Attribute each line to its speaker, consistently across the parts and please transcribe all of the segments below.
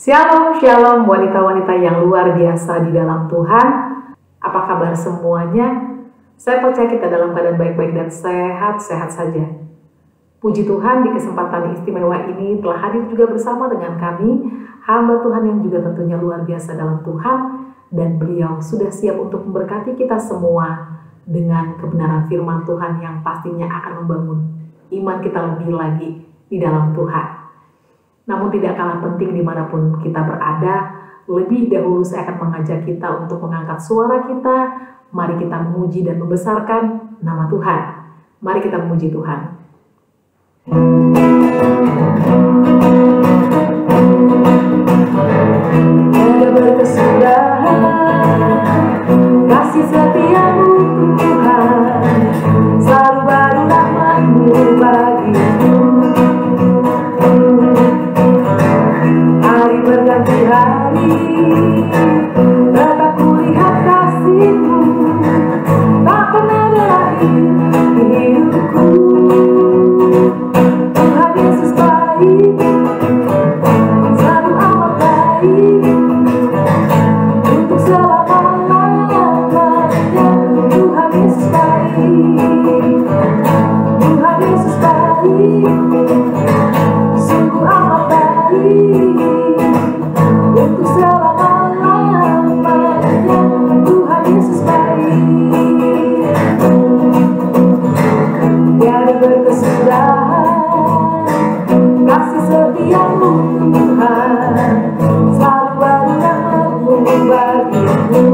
Speaker 1: Shalom, shalom wanita-wanita yang luar biasa di dalam Tuhan. Apa kabar semuanya? Saya percaya kita dalam keadaan baik-baik dan sehat-sehat saja. Puji Tuhan, di kesempatan istimewa ini telah hadir juga bersama dengan kami, hamba Tuhan yang juga tentunya luar biasa dalam Tuhan, dan beliau sudah siap untuk memberkati kita semua dengan kebenaran firman Tuhan yang pastinya akan membangun iman kita lebih lagi di dalam Tuhan. Namun tidak kalah penting dimanapun kita berada, lebih dahulu saya akan mengajak kita untuk mengangkat suara kita. Mari kita memuji dan membesarkan nama Tuhan. Mari kita memuji Tuhan. Ada berkesudahan, kasih setiamu Tuhan, selalu baru rahmat-Mu bagiku. Hari berganti hari, tetap kulihat kasih-Mu, tak pernah berakhir di hidupku. Tuhan Yesus baik, selalu amat baik, untuk selama-lamanya. Tuhan Yesus baik, Tuhan Yesus baik, sungguh amat baik, untuk selama-lamanya. Tuhan Yesus baik, tiada berkesudahan, kasih setiamu Tuhan, selalu baru rahmat-Mu bagiku.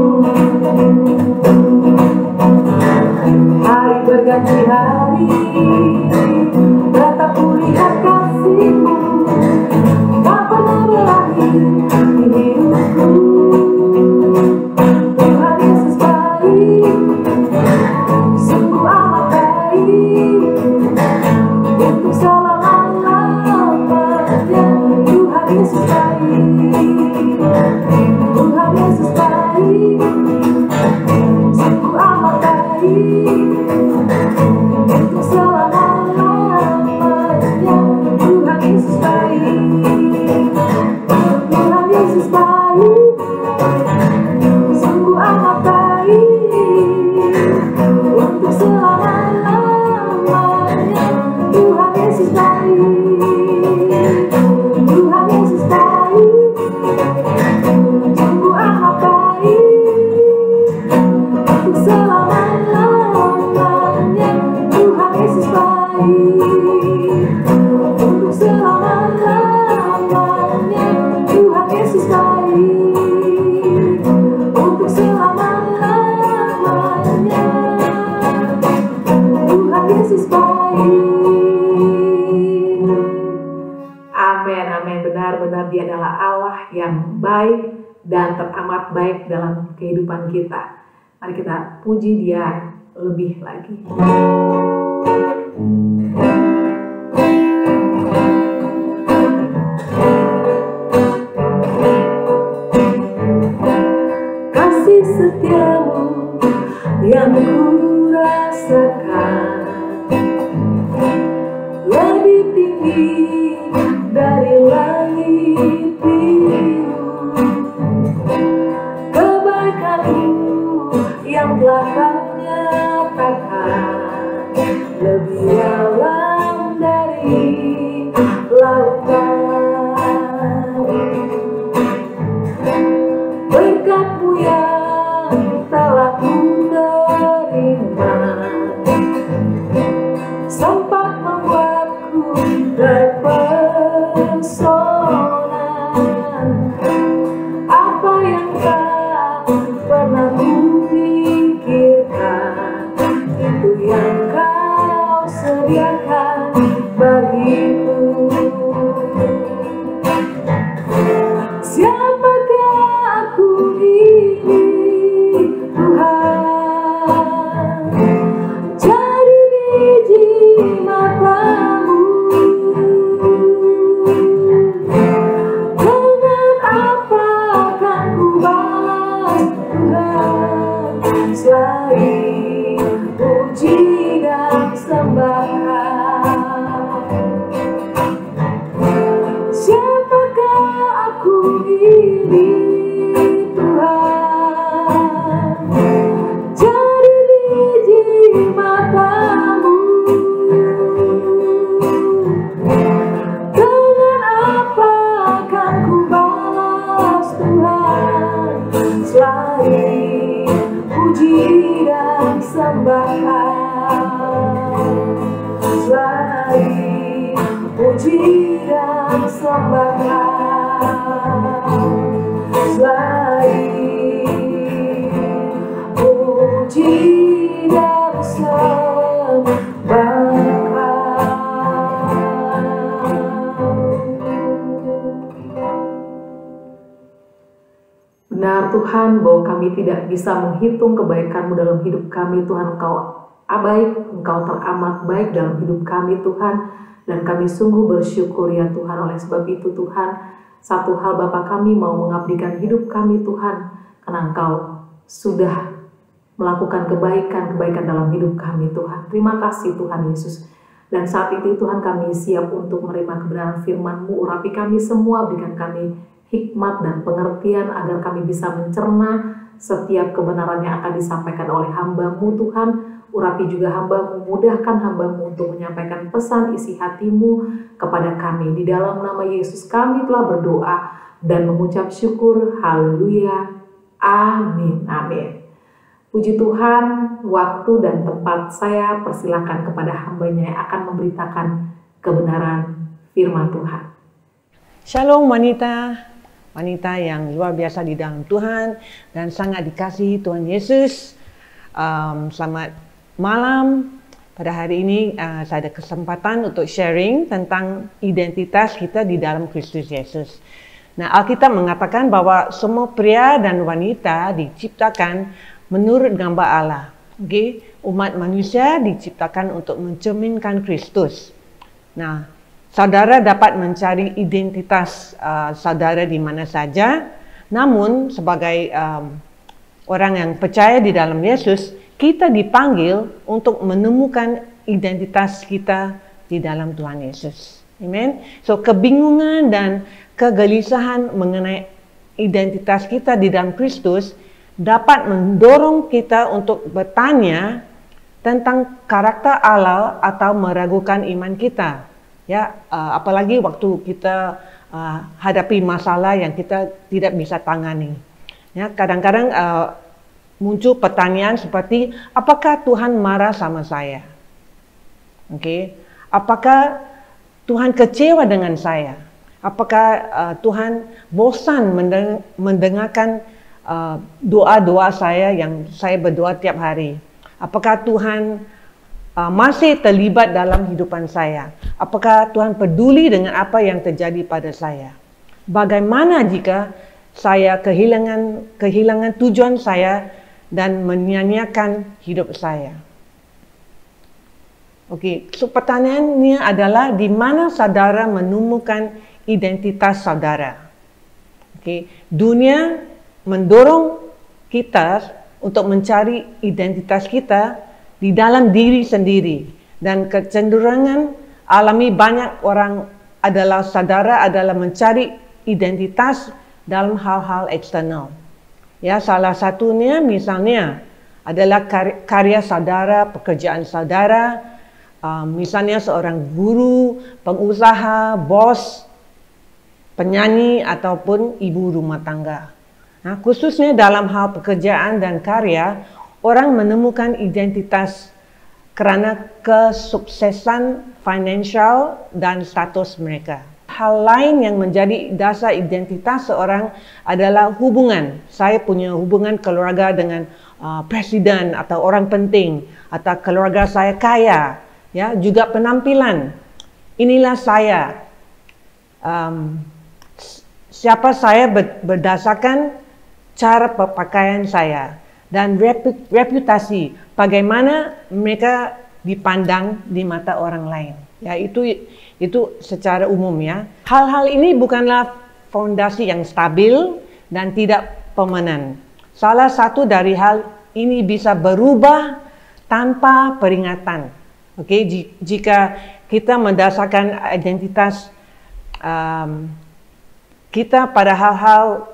Speaker 1: Hari berganti hari, tetap kulihat kasih-Mu, tak pernah berakhir di hidupku. Tuhan Yesus baik, sungguh amat baik, untuk selama-lamanya. Tuhan Yesus baik, Tuhan Yesus baik, sungguh amat baik, untuk selama-lamanya. Tuhan Yesus baik, Tuhan Yesus baik, sungguh amat baik, untuk selama-lamanya. Tuhan Yesus baik, Tuhan Yesus baik, sungguh amat baik, untuk selama-lamanya. Tuhan Yesus baik, untuk selama-lamanya. Tuhan Yesus baik, untuk selama-lamanya. Tuhan Yesus baik. Amin, amin. Benar-benar Dia adalah Allah yang baik dan teramat baik dalam kehidupan kita. Mari kita puji Dia lebih lagi. Kasih setiamu yang ku rasakan lebih tinggi dari langit biru. Kebaikan-Mu yang telah Kau nyatakan lebih dan sembah Kau. Selain puji dan sembah Kau, selain puji dan sembah Kau. Benar Tuhan, bahwa kami tidak bisa menghitung kebaikan-Mu dalam hidup kami. Tuhan, Engkau baik, Engkau teramat baik dalam hidup kami Tuhan. Dan kami sungguh bersyukur ya Tuhan. Oleh sebab itu Tuhan, satu hal Bapa, kami mau mengabdikan hidup kami Tuhan, karena Engkau sudah melakukan kebaikan-kebaikan dalam hidup kami Tuhan. Terima kasih Tuhan Yesus. Dan saat itu Tuhan, kami siap untuk menerima kebenaran firman-Mu. Urapi kami semua, berikan kami hikmat dan pengertian agar kami bisa mencerna setiap kebenaran yang akan disampaikan oleh hamba-Mu Tuhan. Urapi juga hamba-Mu, mudahkan hamba-Mu untuk menyampaikan pesan isi hati-Mu kepada kami. Di dalam nama Yesus kami telah berdoa dan mengucap syukur. Haleluya. Amin. Amin. Puji Tuhan, waktu dan tempat saya persilakan kepada hamba-Nya yang akan memberitakan kebenaran firman Tuhan.
Speaker 2: Shalom wanita yang luar biasa di dalam Tuhan dan sangat dikasihi Tuhan Yesus. Selamat malam. Pada hari ini saya ada kesempatan untuk sharing tentang identitas kita di dalam Kristus Yesus. Nah, Alkitab mengatakan bahwa semua pria dan wanita diciptakan menurut gambar Allah. Okay? Umat manusia diciptakan untuk mencerminkan Kristus. Nah, saudara dapat mencari identitas saudara di mana saja. Namun sebagai orang yang percaya di dalam Yesus, kita dipanggil untuk menemukan identitas kita di dalam Tuhan Yesus. Amen. So kebingungan dan kegelisahan mengenai identitas kita di dalam Kristus dapat mendorong kita untuk bertanya tentang karakter Allah atau meragukan iman kita. Ya, apalagi waktu kita hadapi masalah yang kita tidak bisa tangani. Ya, kadang-kadang muncul pertanyaan seperti, apakah Tuhan marah sama saya? Okay. Apakah Tuhan kecewa dengan saya? Apakah Tuhan bosan mendengarkan doa-doa saya yang saya berdoa tiap hari? Apakah Tuhan masih terlibat dalam kehidupan saya? Apakah Tuhan peduli dengan apa yang terjadi pada saya? Bagaimana jika saya kehilangan tujuan saya dan menyia-nyiakan hidup saya? Oke, so pertanyaannya adalah di mana saudara menemukan identitas saudara? Oke, dunia mendorong kita untuk mencari identitas kita di dalam diri sendiri, dan kecenderungan alami banyak orang saudara adalah mencari identitas dalam hal-hal eksternal. Ya, salah satunya misalnya adalah karya saudara, pekerjaan saudara, misalnya seorang guru, pengusaha, bos, penyanyi ataupun ibu rumah tangga. Nah, khususnya dalam hal pekerjaan dan karya, orang menemukan identitas karena kesuksesan finansial dan status mereka. Hal lain yang menjadi dasar identitas seorang adalah hubungan. Saya punya hubungan keluarga dengan presiden atau orang penting, atau keluarga saya kaya. Ya, juga penampilan. Inilah saya. Siapa saya berdasarkan cara berpakaian saya dan reputasi, bagaimana mereka dipandang di mata orang lain. Ya, itu secara umum ya. Hal-hal ini bukanlah fondasi yang stabil dan tidak permanen. Salah satu dari hal ini bisa berubah tanpa peringatan. Oke, jika kita mendasarkan identitas kita pada hal-hal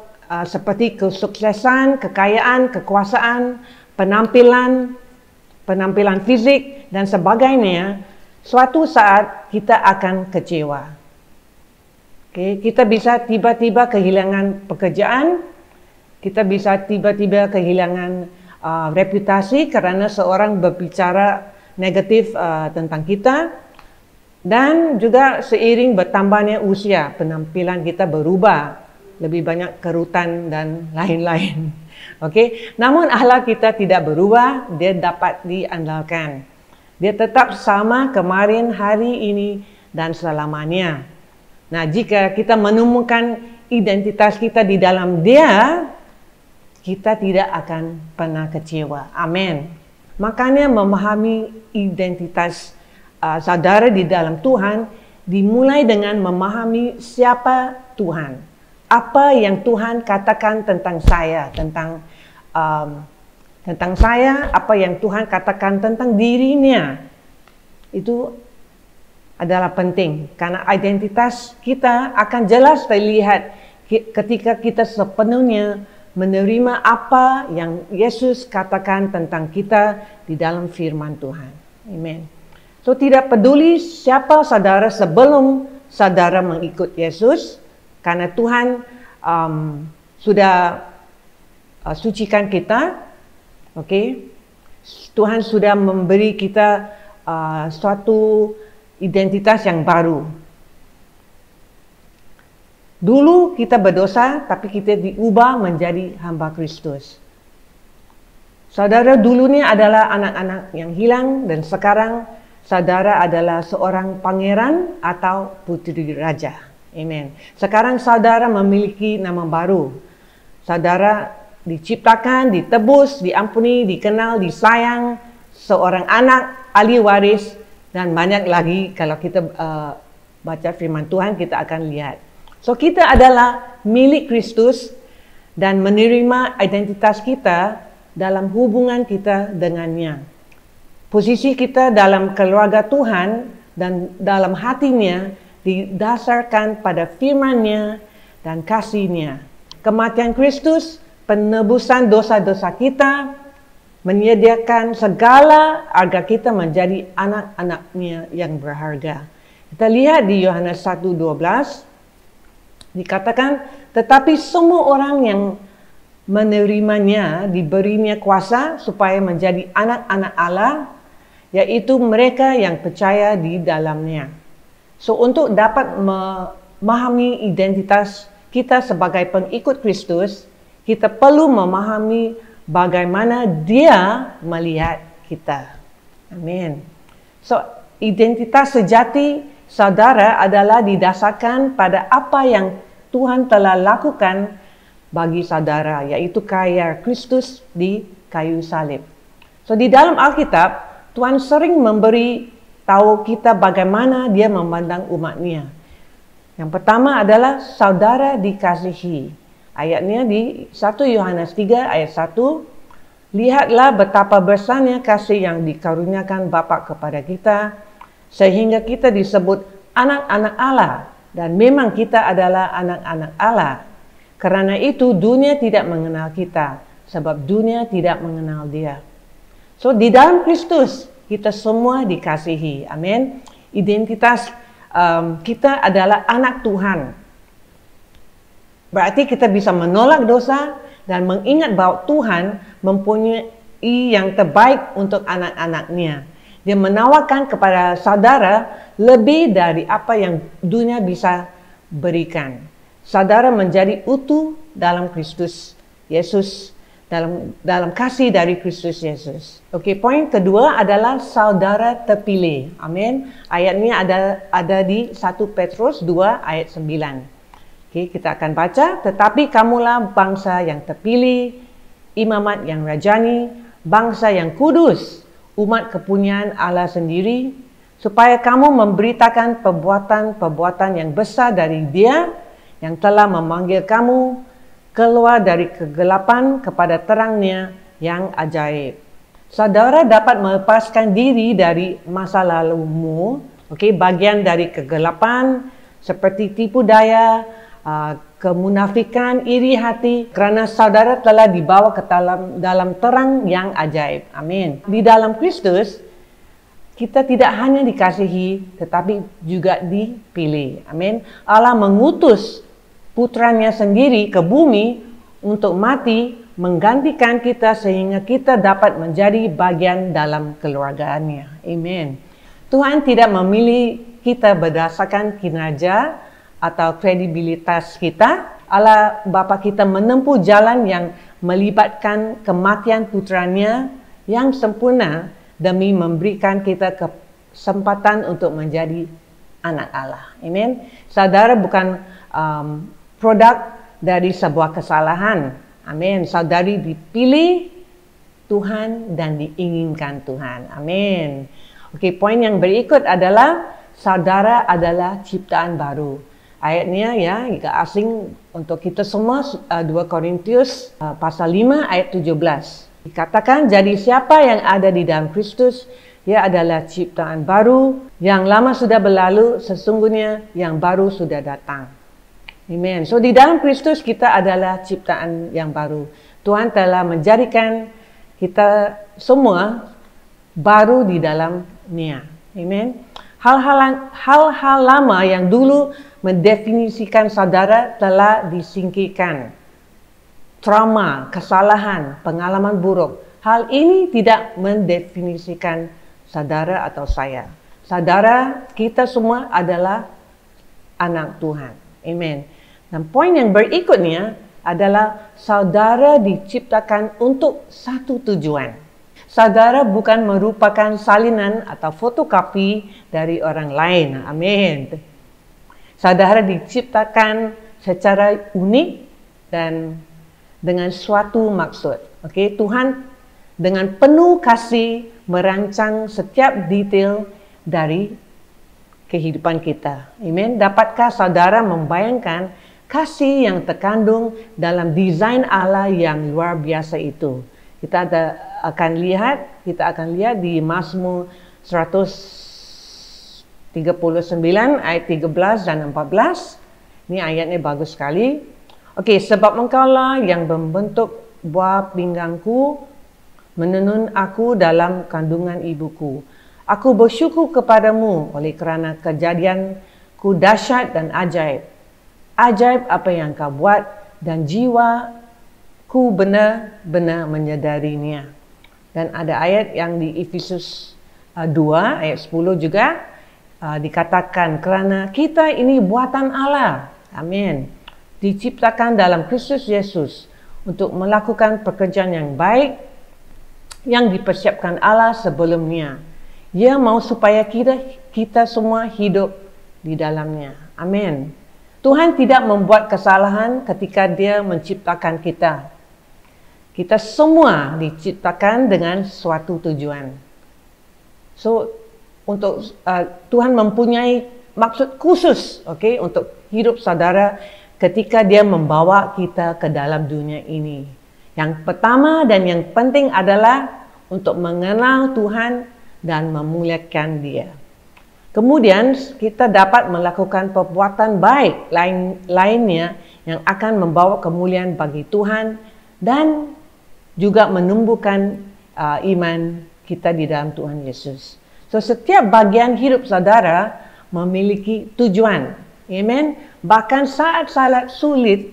Speaker 2: seperti kesuksesan, kekayaan, kekuasaan, penampilan fisik dan sebagainya, suatu saat kita akan kecewa. Oke, kita bisa tiba-tiba kehilangan pekerjaan, kita bisa tiba-tiba kehilangan reputasi karena seorang berbicara negatif tentang kita, dan juga seiring bertambahnya usia, penampilan kita berubah, lebih banyak kerutan dan lain-lain. Okey, namun Allah kita tidak berubah, dia dapat diandalkan. Dia tetap sama kemarin, hari ini dan selamanya. Nah, jika kita menemukan identitas kita di dalam Dia, kita tidak akan pernah kecewa. Amin. Makanya memahami identitas saudara di dalam Tuhan dimulai dengan memahami siapa Tuhan. Apa yang Tuhan katakan tentang saya, tentang saya, apa yang Tuhan katakan tentang dirinya. Itu adalah penting karena identitas kita akan jelas terlihat ketika kita sepenuhnya menerima apa yang Yesus katakan tentang kita di dalam firman Tuhan. Amen. So, tidak peduli siapa saudara sebelum saudara mengikut Yesus, karena Tuhan sudah sucikan kita. Okay? Tuhan sudah memberi kita suatu identitas yang baru. Dulu kita berdosa, tapi kita diubah menjadi hamba Kristus. Saudara dulunya adalah anak-anak yang hilang, dan sekarang saudara adalah seorang pangeran atau putri raja. Amen. Sekarang saudara memiliki nama baru. Saudara diciptakan, ditebus, diampuni, dikenal, disayang, seorang anak, ahli waris, dan banyak lagi. Kalau kita baca firman Tuhan, kita akan lihat. So, kita adalah milik Kristus dan menerima identitas kita dalam hubungan kita dengannya. Posisi kita dalam keluarga Tuhan dan dalam hatinya didasarkan pada firman-Nya dan kasih-Nya. Kematian Kristus, penebusan dosa-dosa kita, menyediakan segala agar kita menjadi anak-anak-Nya yang berharga. Kita lihat di Yohanes 1:12. Dikatakan, tetapi semua orang yang menerimanya diberinya kuasa supaya menjadi anak-anak Allah, yaitu mereka yang percaya di dalamnya. So, untuk dapat memahami identitas kita sebagai pengikut Kristus, kita perlu memahami bagaimana Dia melihat kita. Amin. So, identitas sejati saudara adalah didasarkan pada apa yang Tuhan telah lakukan bagi saudara, yaitu karya Kristus di kayu salib. So, di dalam Alkitab, Tuhan sering memberi tahu kita bagaimana Dia memandang umat-Nya. Yang pertama adalah saudara dikasihi. Ayatnya di 1 Yohanes 3 ayat 1. Lihatlah betapa besarnya kasih yang dikaruniakan Bapa kepada kita, sehingga kita disebut anak-anak Allah, dan memang kita adalah anak-anak Allah. Karena itu dunia tidak mengenal kita, sebab dunia tidak mengenal Dia. So, di dalam Kristus kita semua dikasihi. Amin. Identitas kita adalah anak Tuhan. Berarti kita bisa menolak dosa dan mengingat bahwa Tuhan mempunyai yang terbaik untuk anak-anak-Nya. Dia menawarkan kepada saudara lebih dari apa yang dunia bisa berikan. Saudara menjadi utuh dalam Kristus Yesus, dalam kasih dari Kristus Yesus. Okey, poin kedua adalah saudara terpilih. Amin. Ayatnya ada di 1 Petrus 2 ayat 9. Okey, kita akan baca. Tetapi kamulah bangsa yang terpilih, imamat yang rajani, bangsa yang kudus, umat kepunyaan Allah sendiri, supaya kamu memberitakan perbuatan-perbuatan yang besar dari Dia yang telah memanggil kamu keluar dari kegelapan kepada terang-Nya yang ajaib. Saudara dapat melepaskan diri dari masa lalumu, bagian dari kegelapan seperti tipu daya, kemunafikan, iri hati, karena saudara telah dibawa ke dalam terang yang ajaib. Amin. Di dalam Kristus, kita tidak hanya dikasihi, tetapi juga dipilih. Amin. Allah mengutus putranya sendiri ke bumi untuk mati menggantikan kita sehingga kita dapat menjadi bagian dalam keluarganya. Amin. Tuhan tidak memilih kita berdasarkan kinerja atau kredibilitas kita. Allah Bapa kita menempuh jalan yang melibatkan kematian putranya yang sempurna demi memberikan kita kesempatan untuk menjadi anak Allah. Amin. Saudara bukan produk dari sebuah kesalahan. Amin. Saudari dipilih Tuhan dan diinginkan Tuhan. Amin. Okey, poin yang berikut adalah saudara adalah ciptaan baru. Ayatnya ya, jika asing untuk kita semua, 2 Korintus pasal 5 ayat 17. Dikatakan, jadi siapa yang ada di dalam Kristus, ia adalah ciptaan baru, yang lama sudah berlalu, sesungguhnya yang baru sudah datang. Amen. So di dalam Kristus kita adalah ciptaan yang baru. Tuhan telah menjadikan kita semua baru di dalam-Nya. Amen. Hal-hal lama yang dulu mendefinisikan saudara telah disingkirkan. Trauma, kesalahan, pengalaman buruk. Hal ini tidak mendefinisikan saudara atau saya. Saudara, kita semua adalah anak Tuhan. Amen. Dan poin yang berikutnya adalah saudara diciptakan untuk satu tujuan. Saudara bukan merupakan salinan atau fotokopi dari orang lain. Amin. Saudara diciptakan secara unik dan dengan suatu maksud. Okey, Tuhan dengan penuh kasih merancang setiap detail dari kehidupan kita. Amin. Dapatkah saudara membayangkan kasih yang terkandung dalam desain Allah yang luar biasa itu? Kita akan lihat di Mazmur 139 ayat 13 dan 14. Ini ayatnya bagus sekali. Okey, sebab engkaulah yang membentuk buah pinggangku, menenun aku dalam kandungan ibuku. Aku bersyukur kepadamu oleh kerana kejadianku dahsyat dan ajaib. Ajaib apa yang kau buat dan jiwaku benar-benar menyadarinya. Dan ada ayat yang di Efesus 2 ayat 10 juga dikatakan kerana kita ini buatan Allah. Amin. Diciptakan dalam Kristus Yesus untuk melakukan pekerjaan yang baik yang dipersiapkan Allah sebelumnya. Ia mau supaya kita semua hidup di dalamnya. Amin. Tuhan tidak membuat kesalahan ketika Dia menciptakan kita. Kita semua diciptakan dengan suatu tujuan. So, untuk Tuhan mempunyai maksud khusus, okay, untuk hidup saudara ketika Dia membawa kita ke dalam dunia ini. Yang pertama dan yang penting adalah untuk mengenal Tuhan dan memuliakan Dia. Kemudian kita dapat melakukan perbuatan baik lainnya yang akan membawa kemuliaan bagi Tuhan dan juga menumbuhkan iman kita di dalam Tuhan Yesus. So setiap bagian hidup saudara memiliki tujuan. Amen. Bahkan saat-saat sulit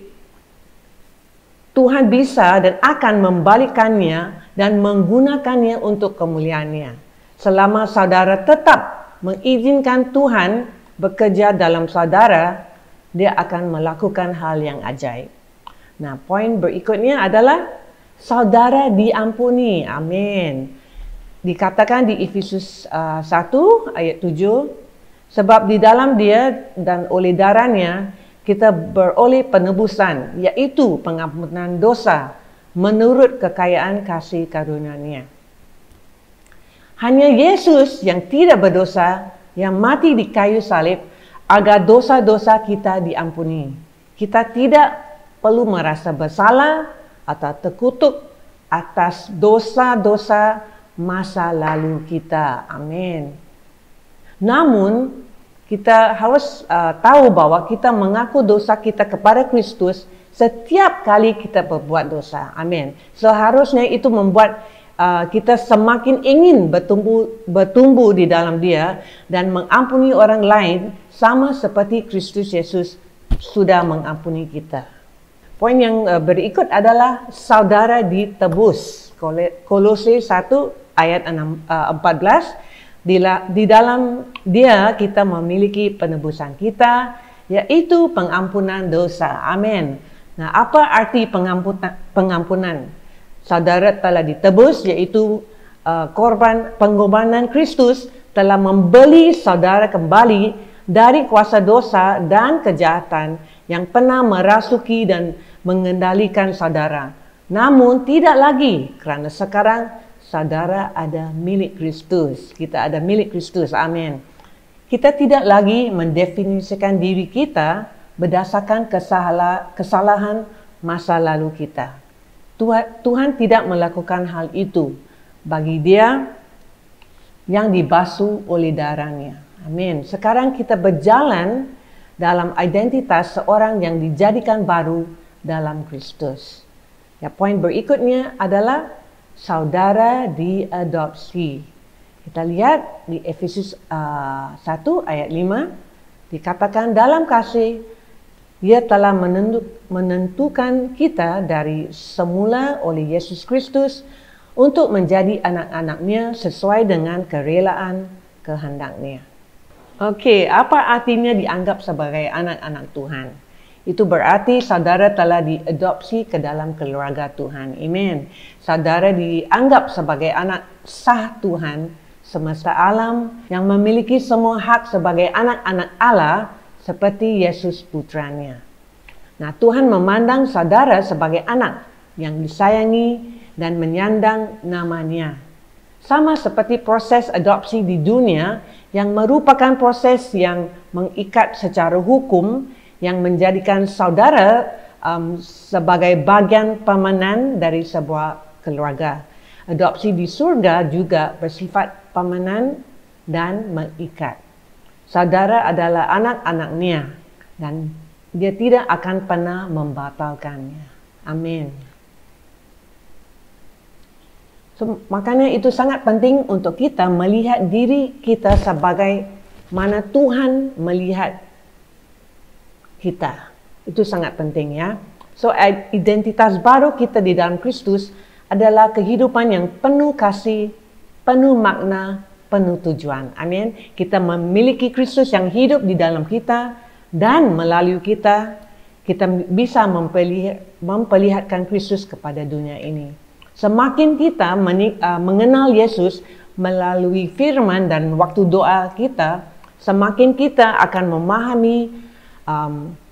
Speaker 2: Tuhan bisa dan akan membalikannya dan menggunakannya untuk kemuliaannya. Selama saudara tetap mengizinkan Tuhan bekerja dalam saudara, Dia akan melakukan hal yang ajaib. Nah, poin berikutnya adalah saudara diampuni. Amin. Dikatakan di Efesus 1 ayat 7, sebab di dalam Dia dan oleh darahnya kita beroleh penebusan, yaitu pengampunan dosa menurut kekayaan kasih karunia-Nya. Hanya Yesus yang tidak berdosa, yang mati di kayu salib, agar dosa-dosa kita diampuni. Kita tidak perlu merasa bersalah atau terkutuk atas dosa-dosa masa lalu kita. Amin. Namun, kita harus tahu bahwa kita mengaku dosa kita kepada Kristus setiap kali kita berbuat dosa. Amin. Seharusnya itu membuat kita semakin ingin bertumbuh di dalam Dia dan mengampuni orang lain sama seperti Kristus Yesus sudah mengampuni kita. Poin yang berikut adalah saudara ditebus. Kolose 1 ayat 14. Di dalam dia kita memiliki penebusan kita, yaitu pengampunan dosa. Amin. Nah, apa arti pengampunan? Saudara telah ditebus, yaitu pengorbanan Kristus telah membeli saudara kembali dari kuasa dosa dan kejahatan yang pernah merasuki dan mengendalikan saudara. Namun tidak lagi, karena sekarang saudara ada milik Kristus. Kita ada milik Kristus. Amin. Kita tidak lagi mendefinisikan diri kita berdasarkan kesalahan masa lalu kita. Tuhan tidak melakukan hal itu bagi Dia yang dibasuh oleh darahnya. Amin. Sekarang kita berjalan dalam identitas seorang yang dijadikan baru dalam Kristus. Ya, poin berikutnya adalah saudara diadopsi. Kita lihat di Efesus 1 ayat 5, dikatakan dalam kasih Dia telah menentukan kita dari semula oleh Yesus Kristus untuk menjadi anak-anak-Nya sesuai dengan kerelaan kehendak-Nya. Oke, apa artinya dianggap sebagai anak-anak Tuhan? Itu berarti saudara telah diadopsi ke dalam keluarga Tuhan. Amin. Saudara dianggap sebagai anak sah Tuhan semesta alam yang memiliki semua hak sebagai anak-anak Allah seperti Yesus putranya. Nah, Tuhan memandang saudara sebagai anak yang disayangi dan menyandang namanya. Sama seperti proses adopsi di dunia yang merupakan proses yang mengikat secara hukum yang menjadikan saudara sebagai bagian permanen dari sebuah keluarga. Adopsi di surga juga bersifat permanen dan mengikat. Saudara adalah anak-anaknya dan Dia tidak akan pernah membatalkannya. Amin. Makanya itu sangat penting untuk kita melihat diri kita sebagai mana Tuhan melihat kita. Itu sangat penting ya. So identitas baru kita di dalam Kristus adalah kehidupan yang penuh kasih, penuh makna, penuh tujuan. Amin. Kita memiliki Kristus yang hidup di dalam kita dan melalui kita bisa memperlihatkan Kristus kepada dunia ini. Semakin kita mengenal Yesus melalui firman dan waktu doa kita, semakin kita akan memahami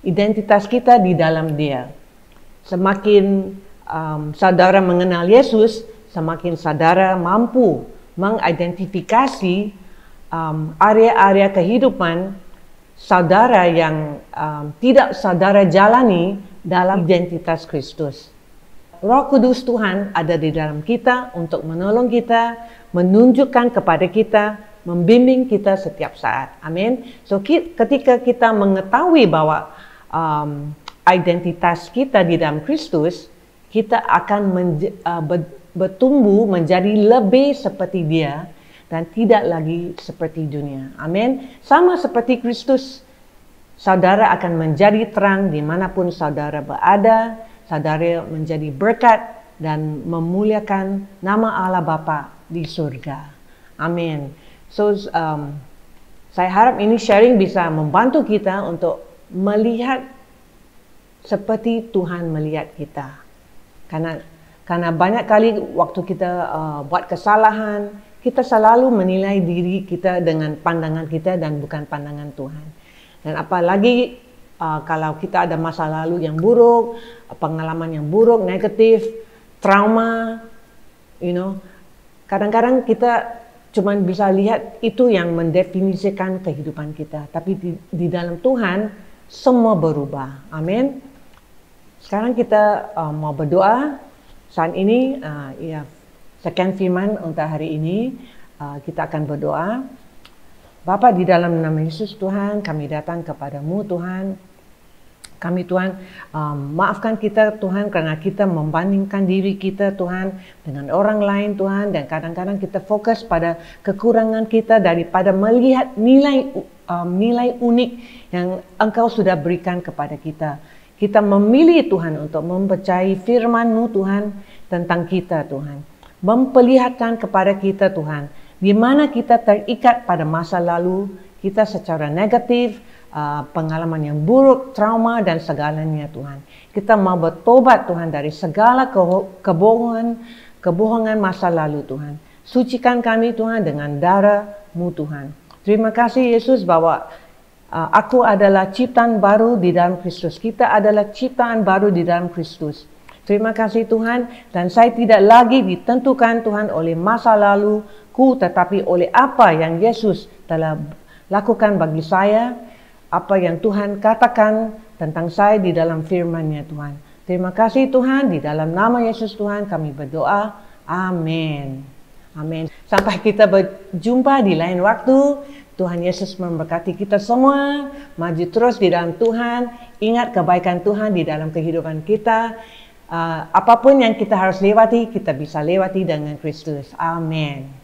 Speaker 2: identitas kita di dalam Dia. Semakin saudara mengenal Yesus, semakin saudara mampu mengidentifikasi area-area kehidupan saudara yang tidak saudara jalani dalam identitas Kristus. Roh Kudus Tuhan ada di dalam kita untuk menolong kita, menunjukkan kepada kita, membimbing kita setiap saat. Amin. So ketika kita mengetahui bahwa identitas kita di dalam Kristus, kita akan bertumbuh menjadi lebih seperti Dia dan tidak lagi seperti dunia. Amin. Sama seperti Kristus, saudara akan menjadi terang dimanapun saudara berada. Saudara menjadi berkat dan memuliakan nama Allah Bapa di surga. Amin. So, saya harap ini sharing bisa membantu kita untuk melihat seperti Tuhan melihat kita. Karena banyak kali waktu kita buat kesalahan, kita selalu menilai diri kita dengan pandangan kita dan bukan pandangan Tuhan. Dan apalagi kalau kita ada masa lalu yang buruk, pengalaman yang buruk, negatif, trauma, kadang-kadang kita cuma bisa lihat itu yang mendefinisikan kehidupan kita. Tapi di dalam Tuhan, semua berubah. Amin. Sekarang kita mau berdoa. Saat ini, sekian firman untuk hari ini, kita akan berdoa. Bapa, di dalam nama Yesus Tuhan, kami datang kepadamu Tuhan. Kami Tuhan, maafkan kita Tuhan karena kita membandingkan diri kita Tuhan dengan orang lain Tuhan. Dan kadang-kadang kita fokus pada kekurangan kita daripada melihat nilai unik yang Engkau sudah berikan kepada kita. Kita memilih Tuhan untuk mempercayai firman-Mu Tuhan tentang kita Tuhan. Memperlihatkan kepada kita Tuhan, di mana kita terikat pada masa lalu, kita secara negatif, pengalaman yang buruk, trauma dan segalanya Tuhan. Kita mau bertobat Tuhan dari segala kebohongan masa lalu Tuhan. Sucikan kami Tuhan dengan darah-Mu Tuhan. Terima kasih Yesus bahwa aku adalah ciptaan baru di dalam Kristus. Kita adalah ciptaan baru di dalam Kristus. Terima kasih Tuhan, dan saya tidak lagi ditentukan Tuhan oleh masa laluku, tetapi oleh apa yang Yesus telah lakukan bagi saya, apa yang Tuhan katakan tentang saya di dalam firman-Nya Tuhan. Terima kasih Tuhan, di dalam nama Yesus Tuhan kami berdoa. Amin. Amin. Sampai kita berjumpa di lain waktu. Tuhan Yesus memberkati kita semua. Maju terus di dalam Tuhan. Ingat kebaikan Tuhan di dalam kehidupan kita. Apapun yang kita harus lewati, kita bisa lewati dengan Kristus. Amin.